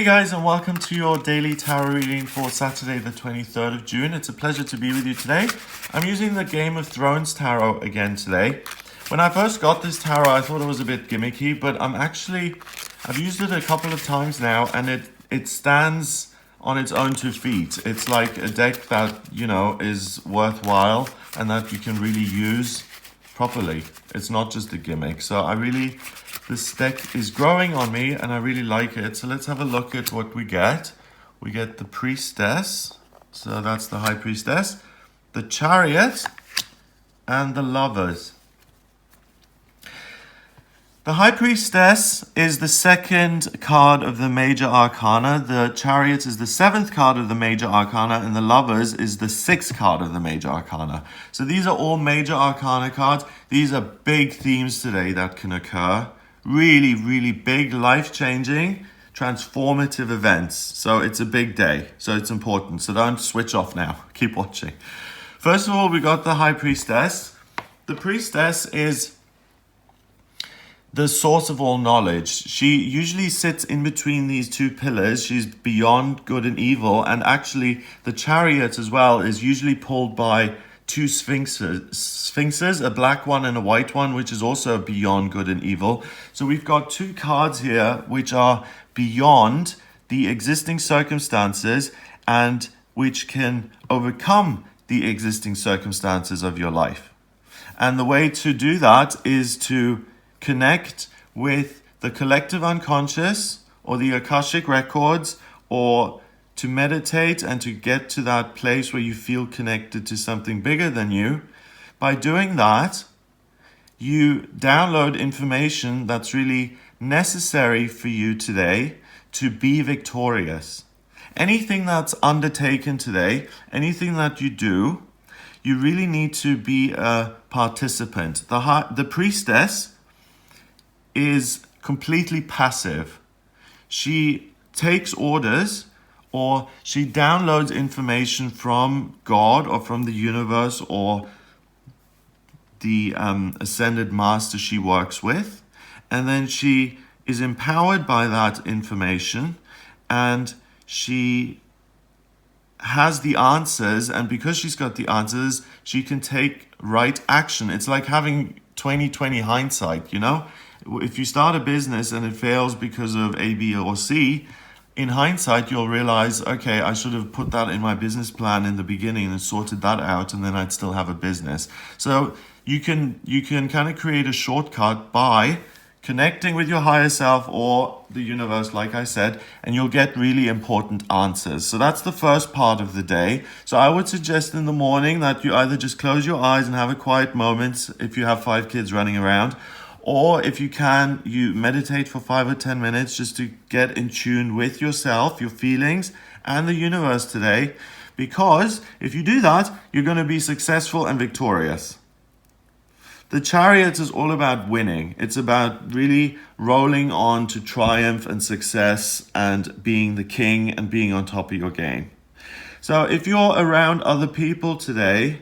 guys, and welcome to your daily tarot reading for Saturday the 23rd of June. It's a pleasure to be with you today. I'm using the Game of Thrones tarot again today. When I first got this tarot, I thought it was a bit gimmicky, but I've used it a couple of times now, and it stands on its own 2 feet. It's like a deck that, is worthwhile and that you can really use properly. It's not just a gimmick. So this deck is growing on me and I really like it. So let's have a look at what we get. We get the Priestess. So that's the High Priestess. The Chariot and the Lovers. The High Priestess is the 2nd card of the Major Arcana. The Chariot is the 7th card of the Major Arcana. And the Lovers is the 6th card of the Major Arcana. So these are all Major Arcana cards. These are big themes today that can occur. Really, really big, life-changing, transformative events. So it's a big day. So it's important. So don't switch off now. Keep watching. First of all, we got the High Priestess. The Priestess is the source of all knowledge. She usually sits in between these 2 pillars. She's beyond good and evil. And actually, the Chariot as well is usually pulled by 2 sphinxes, a black one and a white one, which is also beyond good and evil. So we've got 2 cards here which are beyond the existing circumstances and which can overcome the existing circumstances of your life. And the way to do that is to connect with the collective unconscious or the Akashic records, or to meditate and to get to that place where you feel connected to something bigger than you. By doing that, you download information that's really necessary for you today to be victorious. Anything that's undertaken today, anything that you do, you really need to be a participant. The Priestess is completely passive. She takes orders, or she downloads information from God or from the universe or the ascended master she works with. And then she is empowered by that information and she has the answers. And because she's got the answers, she can take right action. It's like having 20/20 hindsight, If you start a business and it fails because of A, B, or C, in hindsight, you'll realize, okay, I should have put that in my business plan in the beginning and sorted that out, and then I'd still have a business. So you can kind of create a shortcut by connecting with your higher self or the universe, like I said, and you'll get really important answers. So that's the first part of the day. So I would suggest in the morning that you either just close your eyes and have a quiet moment if you have 5 kids running around, or if you can, you meditate for 5 or 10 minutes just to get in tune with yourself, your feelings, and the universe today. Because if you do that, you're going to be successful and victorious. The Chariot is all about winning. It's about really rolling on to triumph and success and being the king and being on top of your game. So if you're around other people today,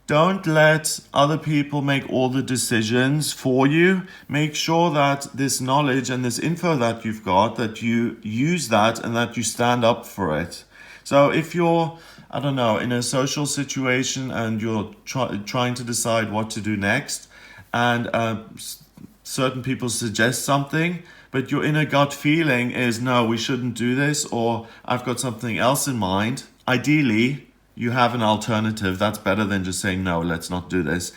don't let other people make all the decisions for you. Make sure that this knowledge and this info that you've got, that you use that and that you stand up for it. So if you're, in a social situation and you're trying to decide what to do next, and certain people suggest something, but your inner gut feeling is, no, we shouldn't do this, or I've got something else in mind, ideally, you have an alternative. That's better than just saying, no, let's not do this.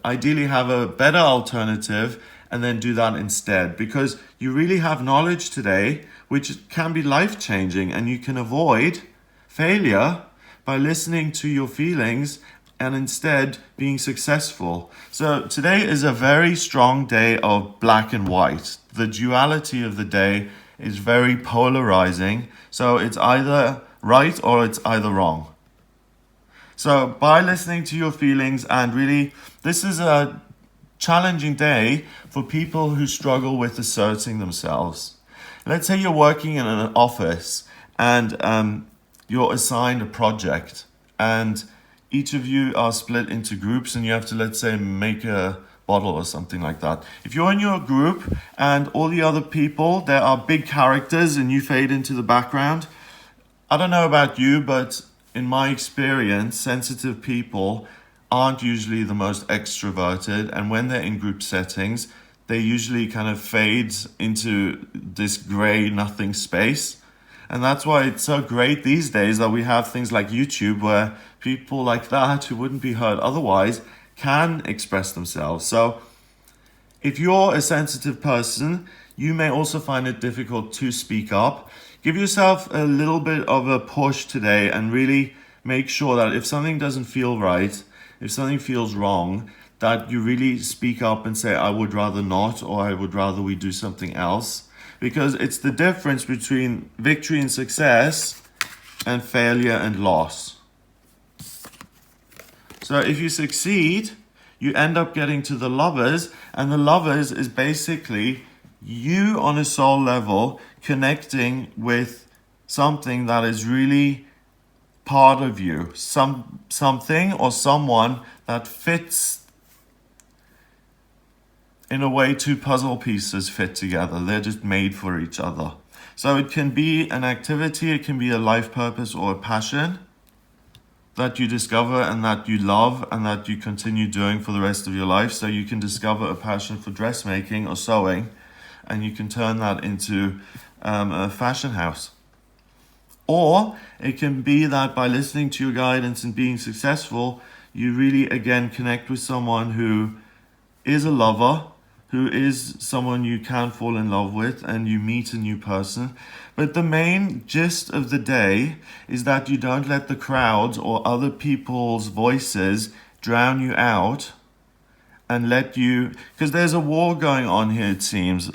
Ideally, have a better alternative and then do that instead, because you really have knowledge today which can be life-changing, and you can avoid failure by listening to your feelings and instead being successful. So today is a very strong day of black and white. The duality of the day is very polarizing. So it's either right or it's either wrong. So by listening to your feelings, and really, this is a challenging day for people who struggle with asserting themselves. Let's say you're working in an office and you're assigned a project, and each of you are split into groups, and you have to, let's say, make a bottle or something like that. If you're in your group and all the other people, there are big characters and you fade into the background, I don't know about you, but in my experience, sensitive people aren't usually the most extroverted, and when they're in group settings, they usually kind of fade into this gray nothing space. And that's why it's so great these days that we have things like YouTube where people like that who wouldn't be heard otherwise can express themselves. So if you're a sensitive person, you may also find it difficult to speak up. Give yourself a little bit of a push today and really make sure that if something doesn't feel right, if something feels wrong, that you really speak up and say, I would rather not, or I would rather we do something else. Because it's the difference between victory and success and failure and loss. So if you succeed, you end up getting to the Lovers, and the Lovers is basically you on a soul level connecting with something that is really part of you, something or someone that fits in a way two puzzle pieces fit together. They're just made for each other. So it can be an activity, it can be a life purpose or a passion that you discover and that you love and that you continue doing for the rest of your life. So you can discover a passion for dressmaking or sewing, and you can turn that into a fashion house. Or it can be that by listening to your guidance and being successful, you really again connect with someone who is a lover, who is someone you can fall in love with, and you meet a new person. But the main gist of the day is that you don't let the crowds or other people's voices drown you out and let you, because there's a war going on here, it seems.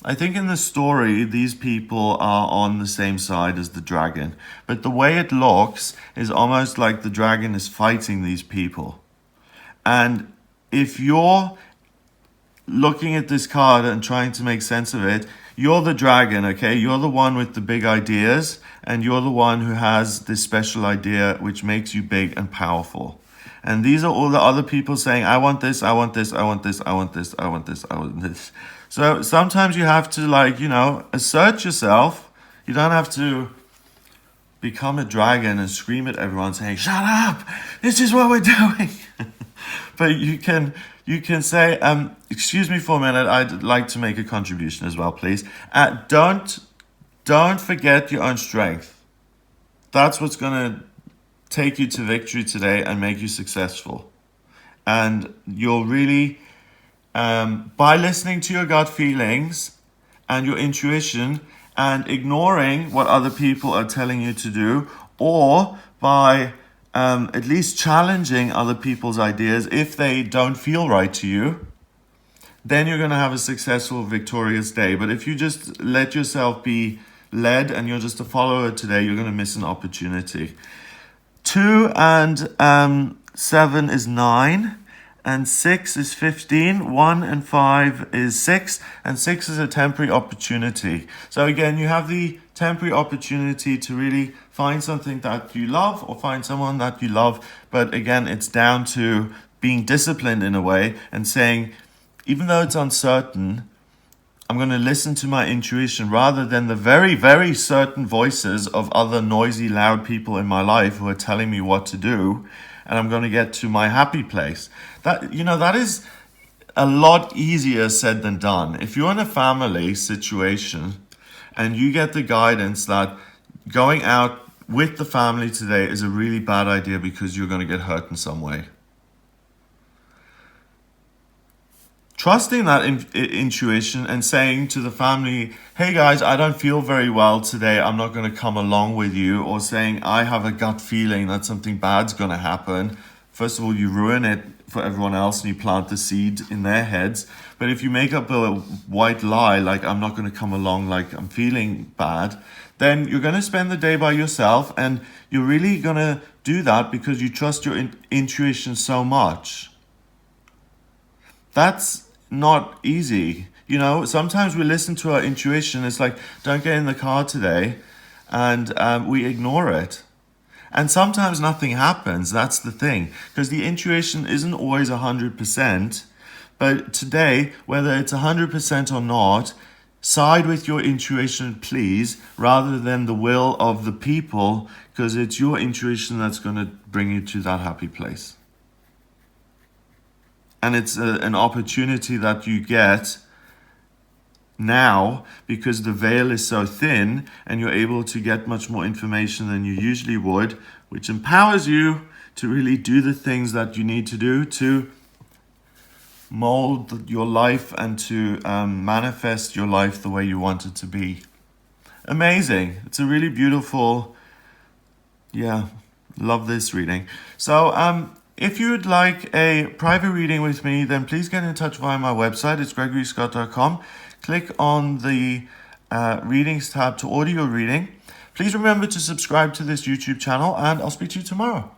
I think in the story, these people are on the same side as the dragon. But the way it looks is almost like the dragon is fighting these people. And if you're looking at this card and trying to make sense of it, you're the dragon, okay? You're the one with the big ideas, and you're the one who has this special idea which makes you big and powerful. And these are all the other people saying, I want this, I want this, I want this, I want this, I want this, I want this. So sometimes you have to assert yourself. You don't have to become a dragon and scream at everyone saying, shut up, this is what we're doing. But you can say, excuse me for a minute, I'd like to make a contribution as well, please. Don't forget your own strength. That's what's going to take you to victory today and make you successful. And you'll really, by listening to your gut feelings and your intuition and ignoring what other people are telling you to do, or by at least challenging other people's ideas if they don't feel right to you, then you're going to have a successful, victorious day. But if you just let yourself be led and you're just a follower today, you're going to miss an opportunity. 2 and 7 is 9. And 6 is 15, 1 and 5 is 6, and 6 is a temporary opportunity. So again, you have the temporary opportunity to really find something that you love or find someone that you love. But again, it's down to being disciplined in a way and saying, even though it's uncertain, I'm going to listen to my intuition rather than the very, very certain voices of other noisy, loud people in my life who are telling me what to do. And I'm going to get to my happy place. That is a lot easier said than done. If you're in a family situation and you get the guidance that going out with the family today is a really bad idea because you're going to get hurt in some way. Trusting that intuition and saying to the family, hey guys, I don't feel very well today, I'm not going to come along with you, or saying, I have a gut feeling that something bad's going to happen. First of all, you ruin it for everyone else and you plant the seed in their heads. But if you make up a white lie, like I'm not going to come along, like I'm feeling bad, then you're going to spend the day by yourself, and you're really going to do that because you trust your intuition so much. That's not easy. Sometimes we listen to our intuition. It's like, don't get in the car today, and we ignore it. And sometimes nothing happens. That's the thing. Because the intuition isn't always 100%. But today, whether it's 100% or not, side with your intuition, please, rather than the will of the people, because it's your intuition that's going to bring you to that happy place. And it's an opportunity that you get now because the veil is so thin and you're able to get much more information than you usually would, which empowers you to really do the things that you need to do to mold your life and to manifest your life the way you want it to be. Amazing. It's a really beautiful, love this reading. So if you would like a private reading with me, then please get in touch via my website. It's gregoryscott.com. Click on the readings tab to order your reading. Please remember to subscribe to this YouTube channel, and I'll speak to you tomorrow.